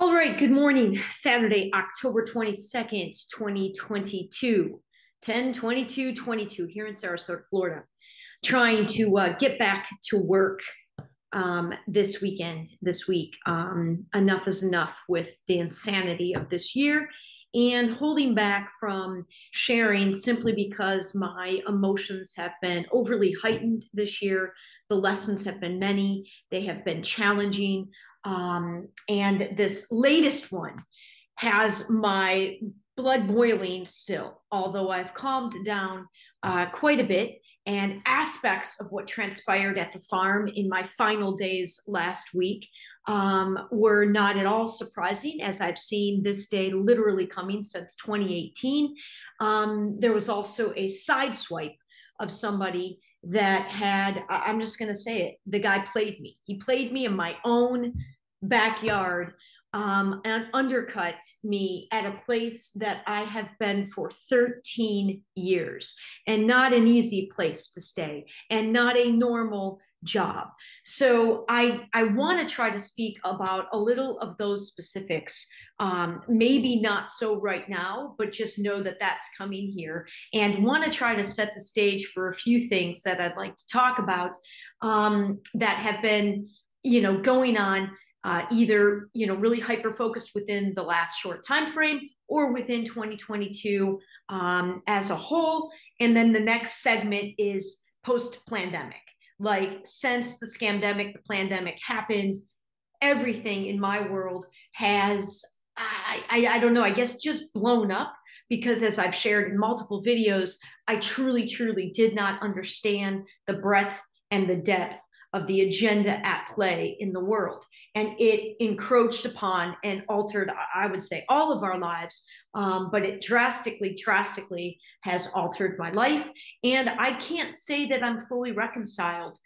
All right, good morning. Saturday, October 22nd, 2022, 10/22/22 here in Sarasota, Florida. Trying to get back to work this weekend, this week. Enough is enough with the insanity of this year and holding back from sharing simply because my emotions have been overly heightened this year. The lessons have been many, they have been challenging. And this latest one has my blood boiling still, although I've calmed down quite a bit. And aspects of what transpired at the farm in my final days last week were not at all surprising, as I've seen this day literally coming since 2018. There was also a side swipe of somebody that had, I'm just going to say it, the guy played me. He played me in my own backyard and undercut me at a place that I have been for 13 years, and not an easy place to stay and not a normal job. So I want to try to speak about a little of those specifics. Maybe not so right now, but just know that that's coming here, and want to try to set the stage for a few things that I'd like to talk about that have been, going on either really hyper focused within the last short time frame or within 2022 as a whole. And then the next segment is post pandemic, like since the scamdemic, the pandemic happened, everything in my world has I don't know, I guess just blown up, because as I've shared in multiple videos, I truly did not understand the breadth and the depth of the agenda at play in the world. And it encroached upon and altered, I would say, all of our lives. But it drastically has altered my life. And I can't say that I'm fully reconciled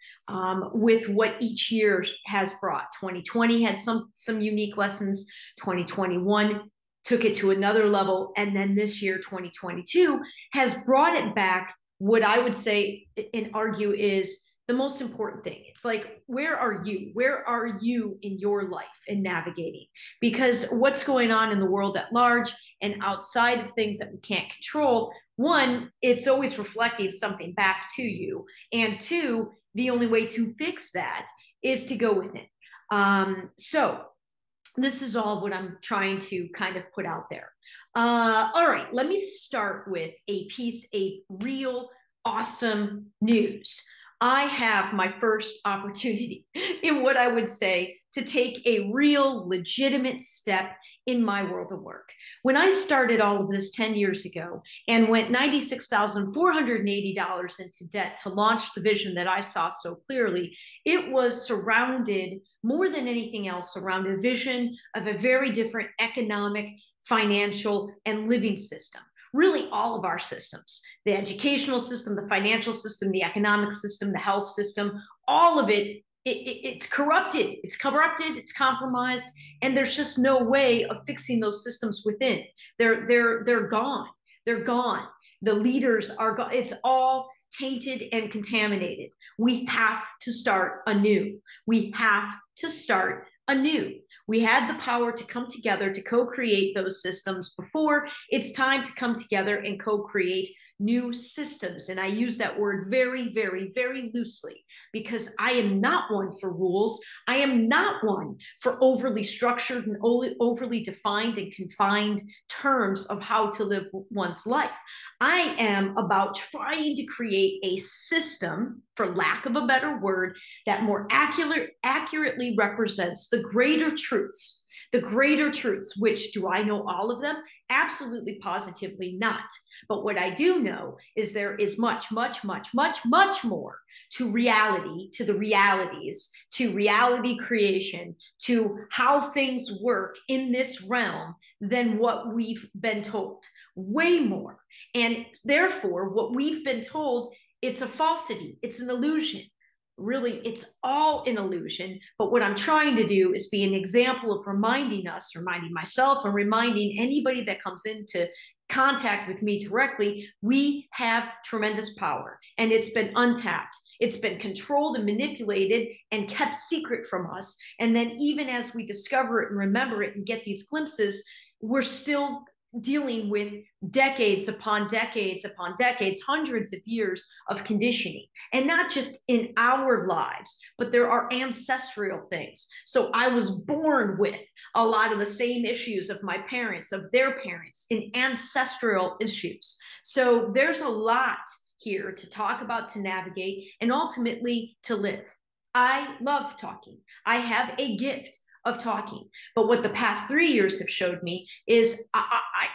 with what each year has brought. 2020 had some unique lessons. 2021 took it to another level. And then this year, 2022, has brought it back. What I would say and argue is the most important thing. It's like, where are you? Where are you in your life in navigating? Because what's going on in the world at large and outside of things that we can't control, one, it's always reflecting something back to you. And two, the only way to fix that is to go within. So this is all what I'm trying to kind of put out there. All right, let me start with a piece of real awesome news. I have my first opportunity in what I would say to take a real legitimate step in my world of work. When I started all of this 10 years ago and went $96,480 into debt to launch the vision that I saw so clearly, it was surrounded more than anything else around a vision of a very different economic, financial, and living system. Really, all of our systems, the educational system, the financial system, the economic system, the health system, all of it's corrupted, it's compromised, and there's just no way of fixing those systems within. They're gone. They're gone. The leaders are gone. It's all tainted and contaminated. We have to start anew. We have to start anew. We had the power to come together to co-create those systems before. It's time to come together and co-create new systems. And I use that word very loosely, because I am not one for rules. I am not one for overly structured and overly defined and confined terms of how to live one's life. I am about trying to create a system, for lack of a better word, that more accurately represents the greater truths. The greater truths, which do I know all of them? Absolutely, positively not. But what I do know is there is much more to reality, to the realities, to reality creation, to how things work in this realm than what we've been told. Way more. And therefore, what we've been told, it's a falsity, it's an illusion. Really, it's all an illusion. But what I'm trying to do is be an example of reminding us, reminding myself, and reminding anybody that comes into contact with me directly, we have tremendous power, and it's been untapped. It's been controlled and manipulated and kept secret from us. And then even as we discover it and remember it and get these glimpses, we're still dealing with decades upon decades upon decades, hundreds of years of conditioning, and not just in our lives, but there are ancestral things. So I was born with a lot of the same issues of my parents, of their parents, in ancestral issues. So there's a lot here to talk about, to navigate, and ultimately to live. I love talking. I have a gift of talking. But what the past 3 years have showed me is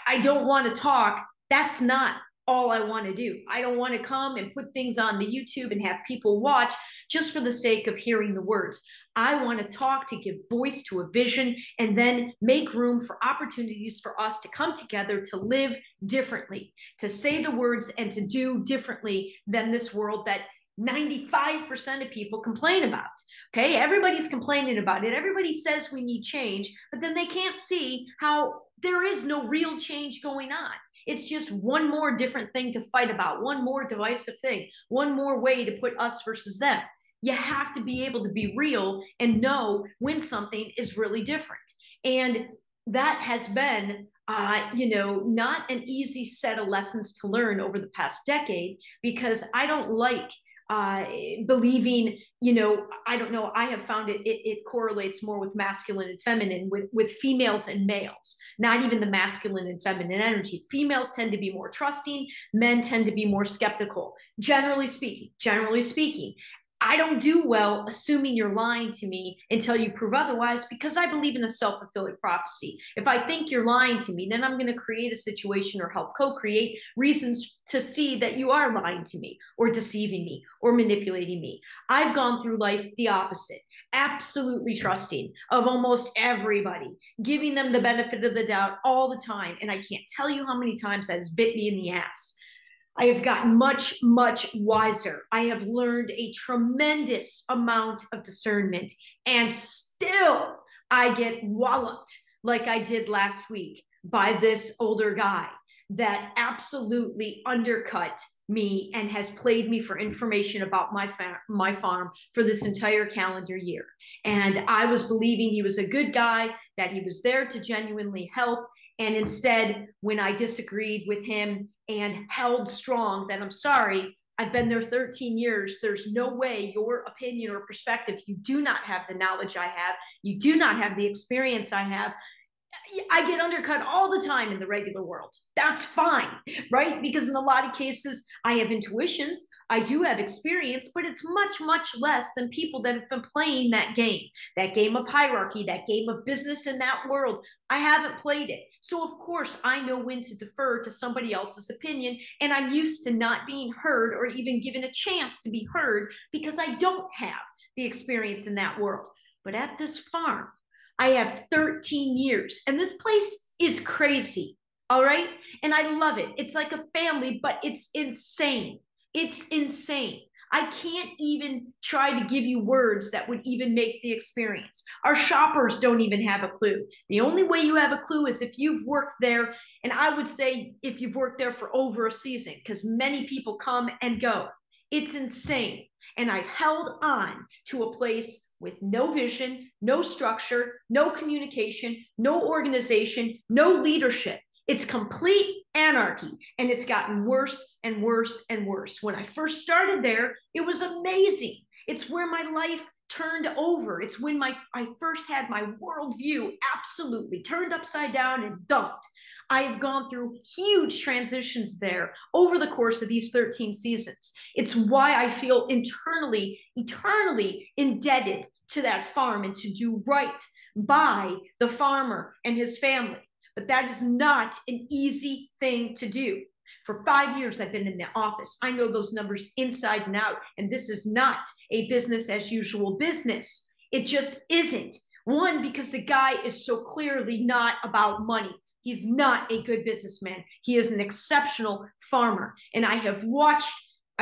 I don't want to talk. That's not all I want to do. I don't want to come and put things on the YouTube and have people watch just for the sake of hearing the words. I want to talk to give voice to a vision and then make room for opportunities for us to come together to live differently, to say the words and to do differently than this world that 95% of people complain about. Okay, everybody's complaining about it. Everybody says we need change, but then they can't see how there is no real change going on. It's just one more different thing to fight about, one more divisive thing, one more way to put us versus them. You have to be able to be real and know when something is really different. And that has been not an easy set of lessons to learn over the past decade, because I don't like believing, I don't know, I have found it correlates more with masculine and feminine, with females and males, not even the masculine and feminine energy. Females tend to be more trusting, men tend to be more skeptical, generally speaking. I don't do well assuming you're lying to me until you prove otherwise, because I believe in a self-fulfilling prophecy. If I think you're lying to me, then I'm going to create a situation or help co-create reasons to see that you are lying to me or deceiving me or manipulating me. I've gone through life the opposite, absolutely trusting of almost everybody, giving them the benefit of the doubt all the time. And I can't tell you how many times that has bit me in the ass. I have gotten much, much wiser. I have learned a tremendous amount of discernment, and still I get walloped like I did last week by this older guy that absolutely undercut me and has played me for information about my farm for this entire calendar year. And I was believing he was a good guy, that he was there to genuinely help. And instead, when I disagreed with him and held strong that I'm sorry, I've been there 13 years. There's no way your opinion or perspective, you do not have the knowledge I have. You do not have the experience I have. I get undercut all the time in the regular world. That's fine, right? Because in a lot of cases, I have intuitions, I do have experience, but it's much, much less than people that have been playing that game of hierarchy, that game of business in that world. I haven't played it. So of course, I know when to defer to somebody else's opinion, and I'm used to not being heard or even given a chance to be heard because I don't have the experience in that world. But at this farm, I have 13 years, and this place is crazy, all right? And I love it. It's like a family, but it's insane. It's insane. I can't even try to give you words that would even make the experience. Our shoppers don't even have a clue. The only way you have a clue is if you've worked there, and I would say if you've worked there for over a season, because many people come and go. It's insane. And I've held on to a place with no vision, no structure, no communication, no organization, no leadership. It's complete anarchy, and it's gotten worse and worse and worse. When I first started there, it was amazing. It's where my life turned over. It's when I first had my worldview absolutely turned upside down and dumped. I have gone through huge transitions there over the course of these 13 seasons. It's why I feel eternally indebted to that farm and to do right by the farmer and his family. But that is not an easy thing to do. For 5 years, I've been in the office. I know those numbers inside and out, and this is not a business as usual business. It just isn't. One, because the guy is so clearly not about money. He's not a good businessman. He is an exceptional farmer. And I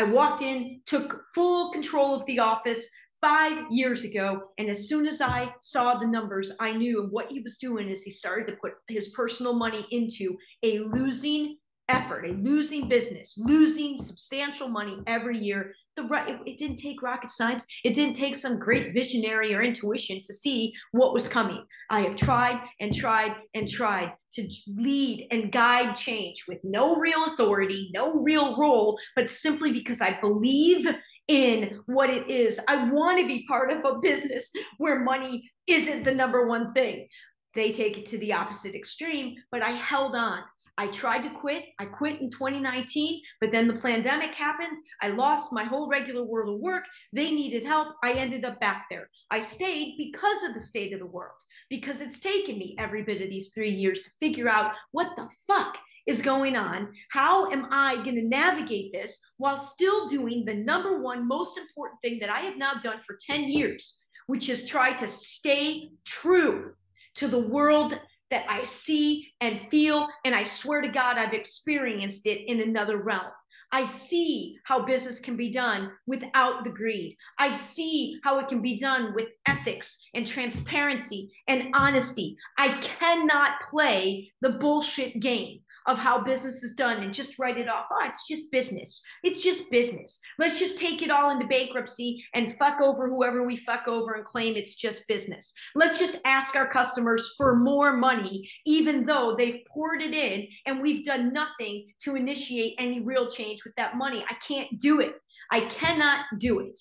walked in, took full control of the office 5 years ago. And as soon as I saw the numbers, I knew what he was doing is he started to put his personal money into a losing effort, a losing business, losing substantial money every year. It didn't take rocket science. It didn't take some great visionary or intuition to see what was coming. I have tried and tried and tried to lead and guide change with no real authority, no real role, but simply because I believe in what it is. I want to be part of a business where money isn't the number one thing. They take it to the opposite extreme, but I held on. I tried to quit. I quit in 2019, but then the pandemic happened. I lost my whole regular world of work. They needed help. I ended up back there. I stayed because of the state of the world, because it's taken me every bit of these 3 years to figure out what the fuck is going on. How am I going to navigate this while still doing the number one most important thing that I have now done for 10 years, which is try to stay true to the world that I see and feel, and I swear to God, I've experienced it in another realm. I see how business can be done without the greed. I see how it can be done with ethics and transparency and honesty. I cannot play the bullshit game of how business is done and just write it off. Oh, it's just business. It's just business. Let's just take it all into bankruptcy and fuck over whoever we fuck over and claim it's just business. Let's just ask our customers for more money, even though they've poured it in and we've done nothing to initiate any real change with that money. I can't do it. I cannot do it.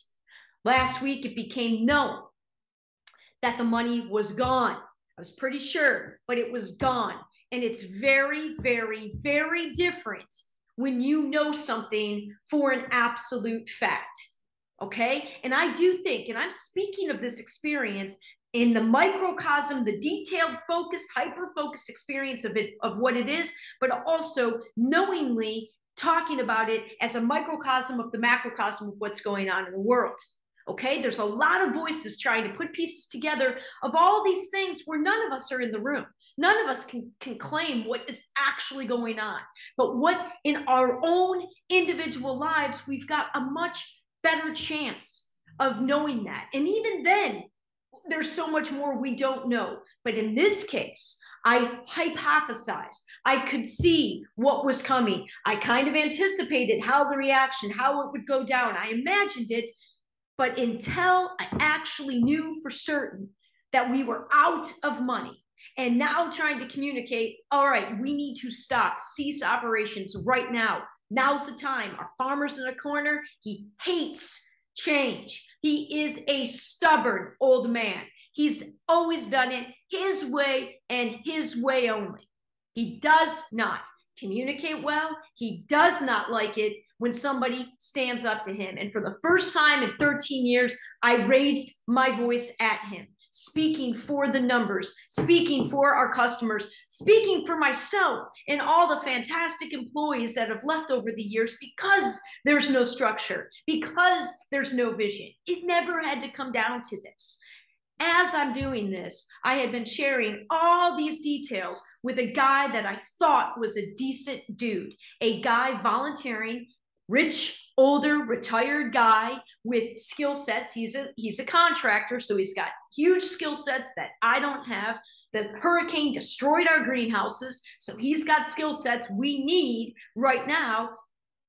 Last week, it became known that the money was gone. I was pretty sure, but it was gone. And it's very, very, very different when you know something for an absolute fact. Okay? And I do think, and I'm speaking of this experience in the microcosm, the detailed, focused, hyper-focused experience of it, of what it is, but also knowingly talking about it as a microcosm of the macrocosm of what's going on in the world. Okay, there's a lot of voices trying to put pieces together of all these things where none of us are in the room. None of us can claim what is actually going on. But what in our own individual lives, we've got a much better chance of knowing that. And even then, there's so much more we don't know. But in this case, I hypothesized. I could see what was coming. I kind of anticipated how the reaction, how it would go down. I imagined it. But until I actually knew for certain that we were out of money and now trying to communicate, all right, we need to stop, cease operations right now. Now's the time. Our farmer's in a corner. He hates change. He is a stubborn old man. He's always done it his way and his way only. He does not communicate well. He does not like it when somebody stands up to him. And for the first time in 13 years, I raised my voice at him, speaking for the numbers, speaking for our customers, speaking for myself and all the fantastic employees that have left over the years because there's no structure, because there's no vision. It never had to come down to this. As I'm doing this, I had been sharing all these details with a guy that I thought was a decent dude, a guy volunteering, rich, older, retired guy with skill sets. He's a contractor, so he's got huge skill sets that I don't have. The hurricane destroyed our greenhouses, so he's got skill sets we need right now,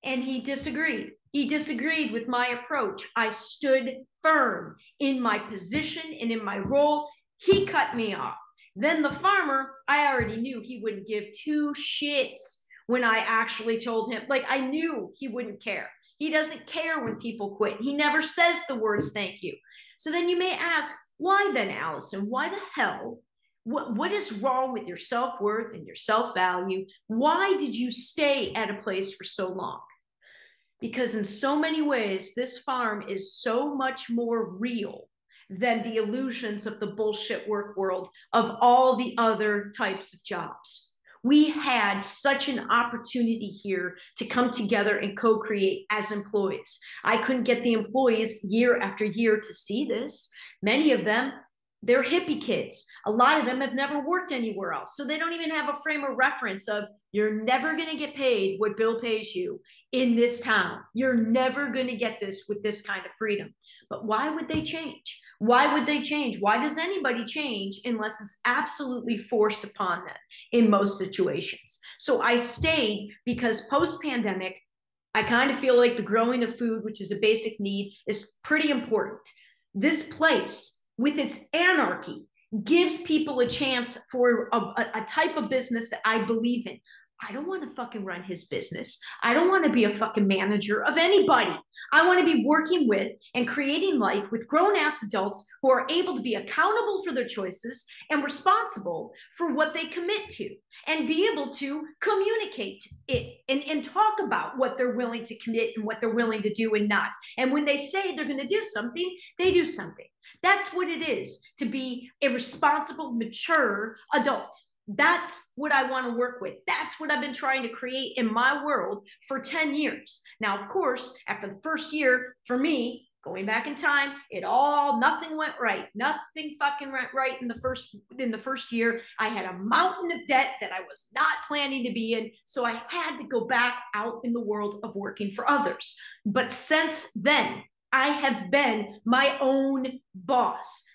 and he disagreed. He disagreed with my approach. I stood firm in my position and in my role. He cut me off. Then the farmer, I already knew he wouldn't give two shits when I actually told him. Like, I knew he wouldn't care. He doesn't care when people quit. He never says the words thank you. So then you may ask, why then, Alyson? Why the hell? What is wrong with your self-worth and your self-value? Why did you stay at a place for so long? Because in so many ways, this farm is so much more real than the illusions of the bullshit work world of all the other types of jobs. We had such an opportunity here to come together and co-create as employees. I couldn't get the employees year after year to see this. Many of them They're hippie kids. A lot of them have never worked anywhere else. So they don't even have a frame of reference of you're never going to get paid what Bill pays you in this town. You're never going to get this with this kind of freedom. But why would they change? Why would they change? Why does anybody change unless it's absolutely forced upon them in most situations? So I stayed because post-pandemic, I kind of feel like the growing of food, which is a basic need, is pretty important. This place, with its anarchy, gives people a chance for a type of business that I believe in. I don't want to fucking run his business. I don't want to be a fucking manager of anybody. I want to be working with and creating life with grown-ass adults who are able to be accountable for their choices and responsible for what they commit to and be able to communicate it and talk about what they're willing to commit and what they're willing to do and not. And when they say they're going to do something, they do something. That's what it is to be a responsible, mature adult. That's what I want to work with. That's what I've been trying to create in my world for 10 years. Now, of course, after the first year, for me, going back in time, nothing went right. Nothing fucking went right in the first year. I had a mountain of debt that I was not planning to be in. So I had to go back out in the world of working for others. But since then, I have been my own boss.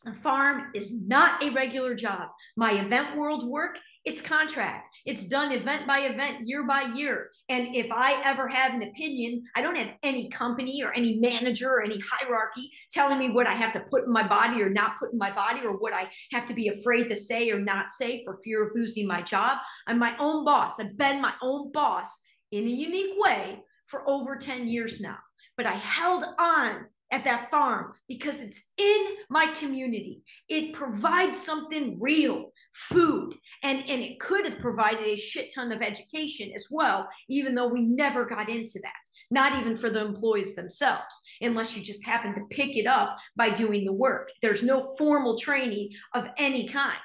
The farm is not a regular job. My event world work, it's contract. It's done event by event, year by year. And if I ever have an opinion, I don't have any company or any manager or any hierarchy telling me what I have to put in my body or not put in my body or what I have to be afraid to say or not say for fear of losing my job. I'm my own boss. I've been my own boss in a unique way for over 10 years now. But I held on at that farm because it's in my community. It provides something real, food, and it could have provided a shit ton of education as well, even though we never got into that. Not even for the employees themselves, unless you just happen to pick it up by doing the work. There's no formal training of any kind.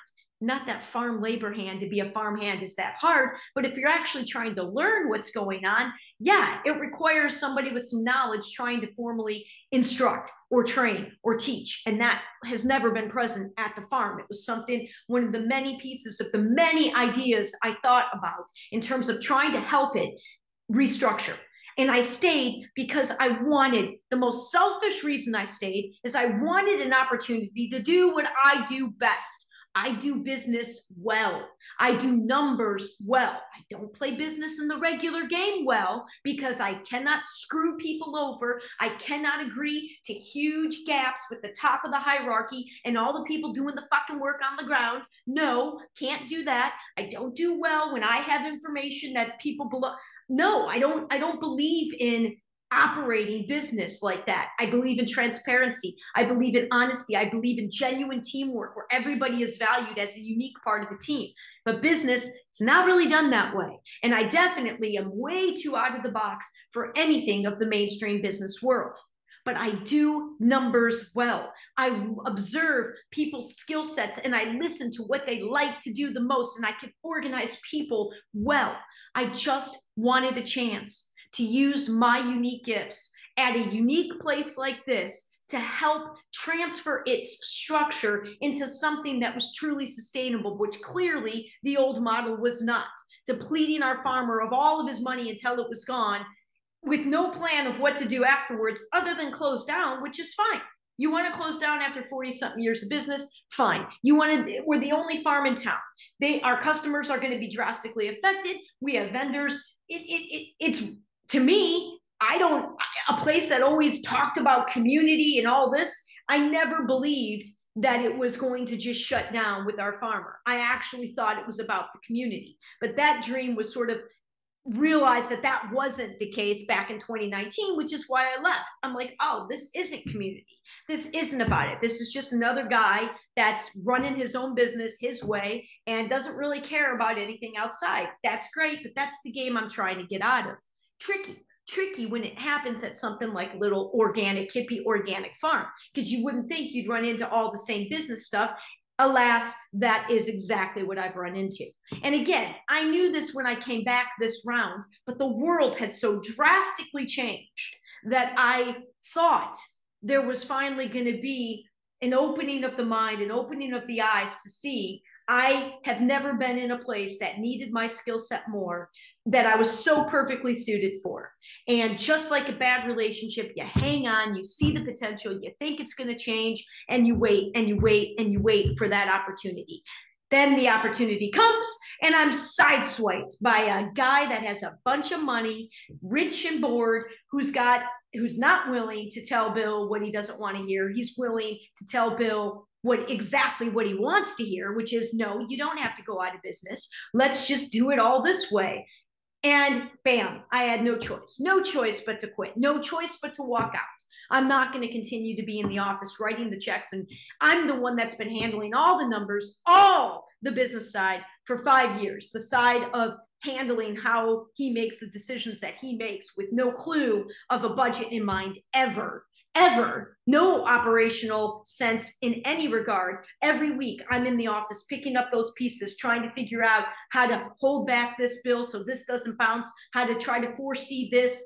Not that farm labor hand, to be a farm hand is that hard, but if you're actually trying to learn what's going on, yeah, it requires somebody with some knowledge trying to formally instruct or train or teach. And that has never been present at the farm. It was one of the many pieces of the many ideas I thought about in terms of trying to help it restructure. And I stayed because the most selfish reason I stayed is I wanted an opportunity to do what I do best. I do business well. I do numbers well. I don't play business in the regular game well because I cannot screw people over. I cannot agree to huge gaps with the top of the hierarchy and all the people doing the fucking work on the ground. No, can't do that. I don't do well when I have information that people below. No, I don't believe in operating business like that. I believe in transparency. I believe in honesty. I believe in genuine teamwork where everybody is valued as a unique part of the team. But business is not really done that way. And I definitely am way too out of the box for anything of the mainstream business world. But I do numbers well. I observe people's skill sets and I listen to what they like to do the most, and I can organize people well. I just wanted a chance to use my unique gifts at a unique place like this to help transfer its structure into something that was truly sustainable, which clearly the old model was not. Depleting our farmer of all of his money until it was gone with no plan of what to do afterwards other than close down, which is fine. You want to close down after 40-something years of business? Fine. We're the only farm in town. Our customers are going to be drastically affected. We have vendors. It's to me, a place that always talked about community and all this, I never believed that it was going to just shut down with our farmer. I actually thought it was about the community. But that dream was sort of realized that wasn't the case back in 2019, which is why I left. I'm like, oh, this isn't community. This isn't about it. This is just another guy that's running his own business his way and doesn't really care about anything outside. That's great, but that's the game I'm trying to get out of. Tricky when it happens at something like little organic, hippie organic farm, because you wouldn't think you'd run into all the same business stuff. Alas, that is exactly what I've run into. And again, I knew this when I came back this round, but the world had so drastically changed that I thought there was finally going to be an opening of the mind, an opening of the eyes to see I have never been in a place that needed my skill set more, that I was so perfectly suited for. And just like a bad relationship, you hang on, you see the potential, you think it's going to change, and you wait and you wait and you wait for that opportunity. Then the opportunity comes, and I'm sideswiped by a guy that has a bunch of money, rich and bored, who's not willing to tell Bill what he doesn't want to hear. He's willing to tell Bill exactly what he wants to hear, which is, no, you don't have to go out of business. Let's just do it all this way. And bam, I had no choice but to quit, no choice but to walk out. I'm not going to continue to be in the office writing the checks. And I'm the one that's been handling all the numbers, all the business side for 5 years, the side of handling how he makes the decisions that he makes with no clue of a budget in mind ever. No operational sense in any regard. Every week I'm in the office picking up those pieces, trying to figure out how to hold back this bill so this doesn't bounce, how to try to foresee this.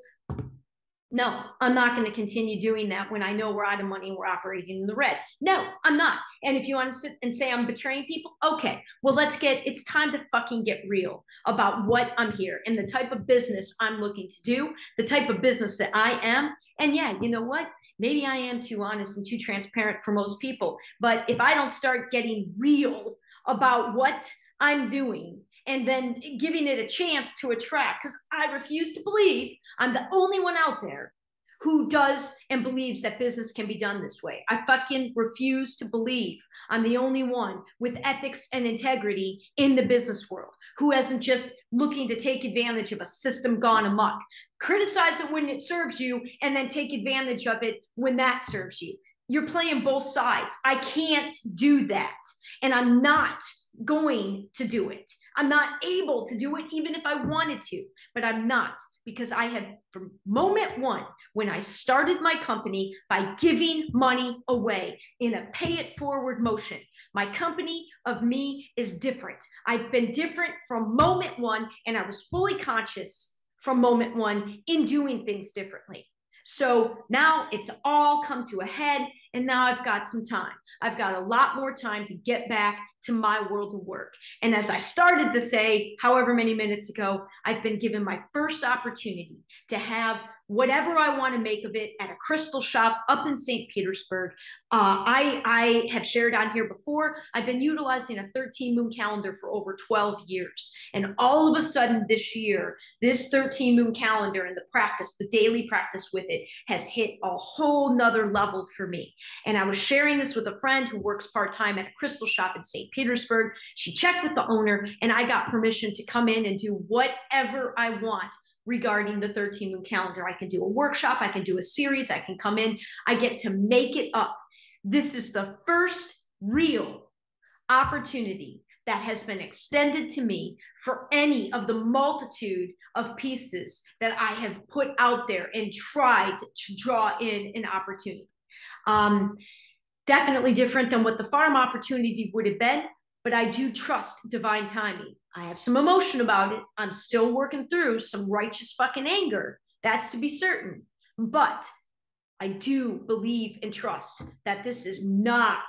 No, I'm not going to continue doing that when I know we're out of money and we're operating in the red. No, I'm not. And if you want to sit and say I'm betraying people, okay, well, it's time to fucking get real about what I'm here and the type of business I'm looking to do, the type of business that I am. And yeah, you know what? Maybe I am too honest and too transparent for most people. But if I don't start getting real about what I'm doing and then giving it a chance to attract, because I refuse to believe I'm the only one out there who does and believes that business can be done this way. I fucking refuse to believe I'm the only one with ethics and integrity in the business world who isn't just looking to take advantage of a system gone amok. Criticize it when it serves you and then take advantage of it when that serves you. You're playing both sides. I can't do that. And I'm not going to do it. I'm not able to do it even if I wanted to, but I'm not, because I had, from moment one, when I started my company by giving money away in a pay it forward motion, my company of me is different. I've been different from moment one, and I was fully conscious from moment one in doing things differently. So now it's all come to a head, and now I've got some time. I've got a lot more time to get back to my world of work. And as I started to say, however many minutes ago, I've been given my first opportunity to have whatever I want to make of it at a crystal shop up in St. Petersburg. I have shared on here before, I've been utilizing a 13 moon calendar for over 12 years. And all of a sudden this year, this 13 moon calendar and the practice, the daily practice with it, has hit a whole nother level for me. And I was sharing this with a friend who works part-time at a crystal shop in St. Petersburg. She checked with the owner, and I got permission to come in and do whatever I want regarding the 13 moon calendar. I can do a workshop, I can do a series, I can come in, I get to make it up. This is the first real opportunity that has been extended to me for any of the multitude of pieces that I have put out there and tried to draw in an opportunity. Definitely different than what the farm opportunity would have been, but I do trust divine timing. I have some emotion about it. I'm still working through some righteous fucking anger. That's to be certain. But I do believe and trust that this is not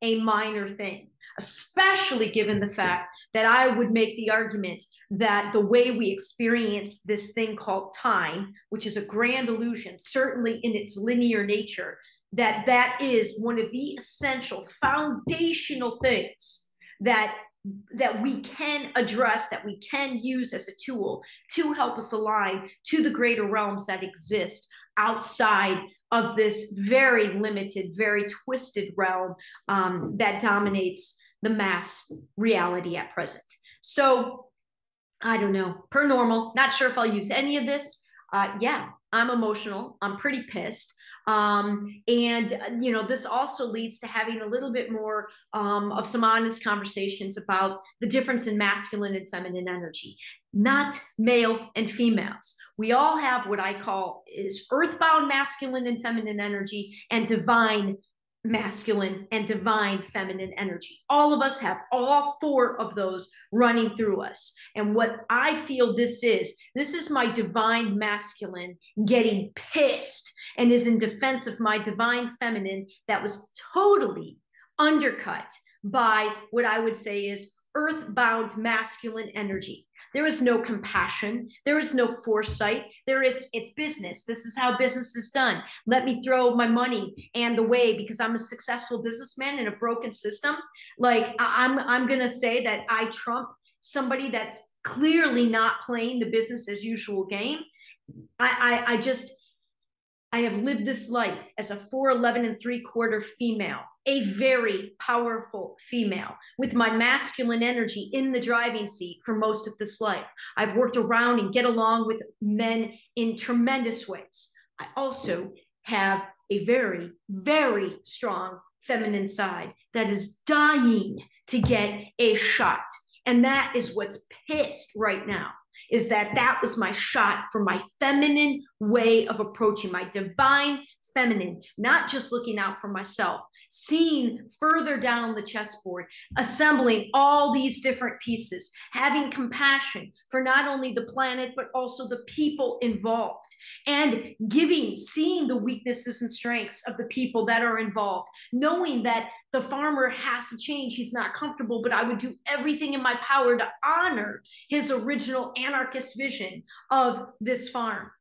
a minor thing, especially given the fact that I would make the argument that the way we experience this thing called time, which is a grand illusion, certainly in its linear nature, that is one of the essential foundational things that we can address, that we can use as a tool to help us align to the greater realms that exist outside of this very limited, very twisted realm that dominates the mass reality at present. So I don't know, per normal, not sure if I'll use any of this. Yeah, I'm emotional. I'm pretty pissed. This also leads to having a little bit more of some honest conversations about the difference in masculine and feminine energy, not male and females. We all have what I call is earthbound masculine and feminine energy and divine masculine and divine feminine energy. All of us have all four of those running through us. And what I feel this is my divine masculine getting pissed and is in defense of my divine feminine that was totally undercut by what I would say is earthbound masculine energy. There is no compassion. There is no foresight. It's business. This is how business is done. Let me throw my money and the way because I'm a successful businessman in a broken system. Like I'm going to say that I trump somebody that's clearly not playing the business as usual game. I have lived this life as a 4'11 3/4 female, a very powerful female with my masculine energy in the driving seat for most of this life. I've worked around and get along with men in tremendous ways. I also have a very, very strong feminine side that is dying to get a shot. And that is what's pissed right now, is that was my shot for my feminine way of approaching, my divine feminine, not just looking out for myself, seeing further down the chessboard, assembling all these different pieces, having compassion for not only the planet, but also the people involved, and seeing the weaknesses and strengths of the people that are involved, knowing that the farmer has to change. He's not comfortable, but I would do everything in my power to honor his original anarchist vision of this farm.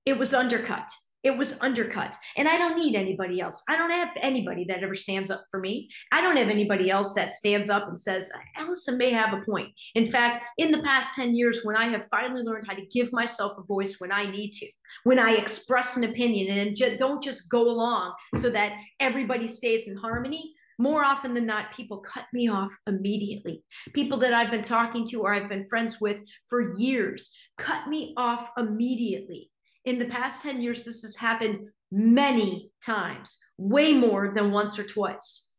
It was undercut. It was undercut. And I don't need anybody else. I don't have anybody that ever stands up for me. I don't have anybody else that stands up and says, Alyson may have a point. In fact, in the past 10 years, when I have finally learned how to give myself a voice when I need to, when I express an opinion and don't just go along so that everybody stays in harmony, more often than not, people cut me off immediately. People that I've been talking to or I've been friends with for years cut me off immediately. In the past 10 years, this has happened many times, way more than once or twice.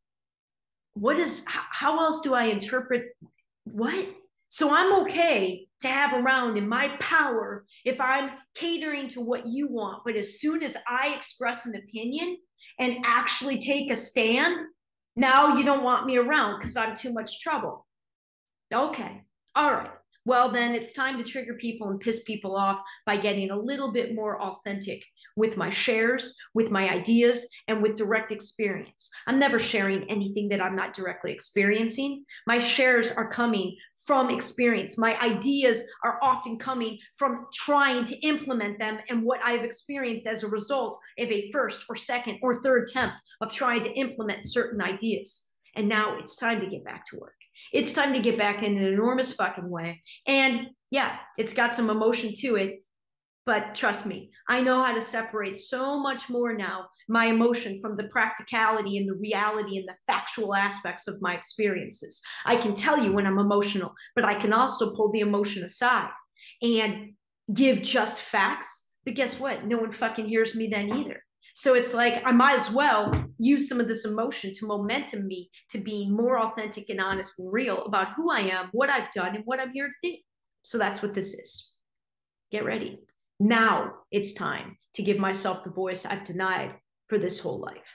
How else do I interpret what? So I'm okay to have around in my power if I'm catering to what you want. But as soon as I express an opinion and actually take a stand, now you don't want me around because I'm too much trouble. Okay. All right. Well, then it's time to trigger people and piss people off by getting a little bit more authentic with my shares, with my ideas, and with direct experience. I'm never sharing anything that I'm not directly experiencing. My shares are coming from experience. My ideas are often coming from trying to implement them and what I've experienced as a result of a first or second or third attempt of trying to implement certain ideas. And now it's time to get back to work. It's time to get back in an enormous fucking way. And yeah, it's got some emotion to it. But trust me, I know how to separate so much more now my emotion from the practicality and the reality and the factual aspects of my experiences. I can tell you when I'm emotional, but I can also pull the emotion aside and give just facts. But guess what? No one fucking hears me then either. So it's like I might as well use some of this emotion to momentum me to being more authentic and honest and real about who I am, what I've done, and what I'm here to do. So that's what this is. Get ready. Now it's time to give myself the voice I've denied for this whole life.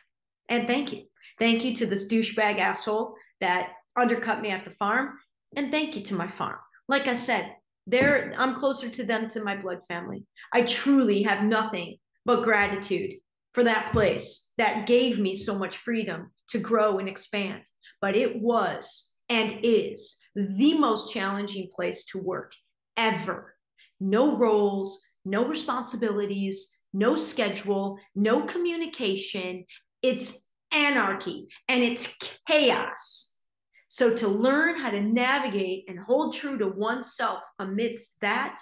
And thank you. Thank you to this douchebag asshole that undercut me at the farm. And thank you to my farm. Like I said, I'm closer to them to my blood family. I truly have nothing but gratitude for that place that gave me so much freedom to grow and expand. But it was and is the most challenging place to work ever. No roles, no responsibilities, no schedule, no communication. It's anarchy and it's chaos. So to learn how to navigate and hold true to oneself amidst that,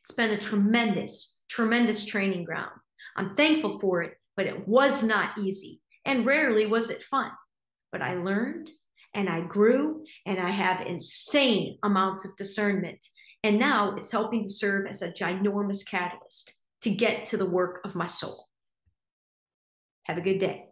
it's been a tremendous, tremendous training ground. I'm thankful for it, but it was not easy, and rarely was it fun. But I learned, and I grew, and I have insane amounts of discernment. And now it's helping to serve as a ginormous catalyst to get to the work of my soul. Have a good day.